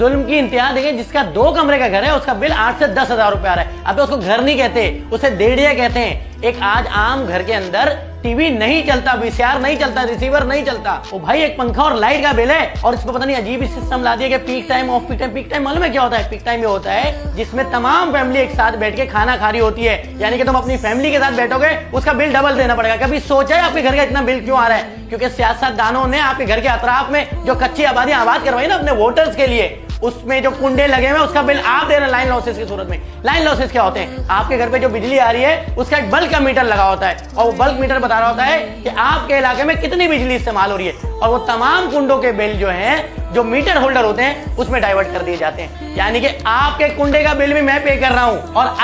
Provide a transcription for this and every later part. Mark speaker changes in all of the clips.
Speaker 1: जुल्म की इंतहा देखें, जिसका 2 कमरे का घर है उसका बिल 8 से 10 हजार रुपए आ रहा है। अब उसको घर नहीं कहते, उसे डेढ़िया कहते हैं। एक आज आम घर के अंदर टीवी नहीं चलता, वीसीआर नहीं चलता, रिसीवर नहीं चलता, वो भाई एक पंखा और लाइट का बिल है। और इसको पता नहीं अजीब सिस्टम ला दिया कि peak time, off peak time. Peak time मालूम है क्या होता है? पीक टाइम ये होता है जिसमें तमाम फैमिली एक साथ बैठ के खाना खा रही होती है, यानी कि तुम अपनी फैमिली के साथ बैठोगे, उसका बिल डबल देना पड़ेगा। कभी सोचा है आपके घर का इतना बिल क्यों आ रहा है? क्योंकि सियासतदानों ने आपके घर के अतराफ में जो कच्ची आबादी आबाद करवाई ना अपने वोटर्स के लिए, उसमें जो कुंडे लगे हुए उसका बिल आप दे रहे हैं लाइन लॉसेस की सूरत में। लाइन लॉसेस क्या होते हैं? आपके घर पे जो बिजली आ रही है उसका एक बल्क का मीटर लगा होता है, और वो बल्क मीटर बता रहा होता है कि आपके इलाके में कितनी बिजली इस्तेमाल हो रही है, और वो तमाम कुंडों के बिल जो हैं, जो मीटर होल्डर होते हैं, उसमें डाइवर्ट कर दिए जाते हैं। यानी कि आपके कुंडे का बिल भी मैं पे कर रहा हूं। और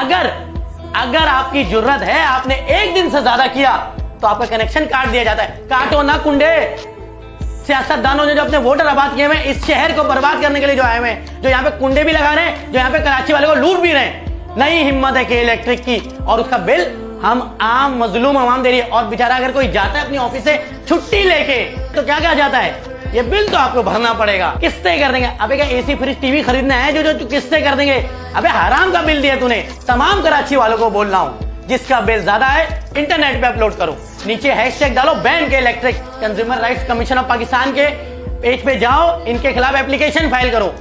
Speaker 1: अगर आपकी जुर्रत है, आपने एक दिन से ज्यादा किया तो आपका कनेक्शन काट दिया जाता है। काटो ना कुंडे। सियासतदानों ने जो अपने वोटर आबाद किए हुए इस शहर को बर्बाद करने के लिए जो आए हुए हैं, जो यहाँ पे कुंडे भी लगा रहे हैं, जो यहाँ पे कराची वाले को लूट भी रहे हैं, नई हिम्मत है कि इलेक्ट्रिक की, और उसका बिल हम आम मजलूम आवाम दे रही है। और बेचारा अगर कोई जाता है अपनी ऑफिस से छुट्टी लेके तो क्या कहा जाता है? ये बिल तो आपको भरना पड़ेगा, किस्तें कर देंगे। अबे क्या एसी फ्रिज टीवी खरीदना है जो किस्तें कर देंगे? अबे हराम का बिल दिया तूने। तमाम कराची वालों को बोल रहा हूं, जिसका बिल ज्यादा है इंटरनेट पे अपलोड करो, नीचे हैशटैग डालो बैन के electric. Consumer rights commission of Pakistan के पेज पे जाओ, इनके खिलाफ एप्लीकेशन फाइल करो।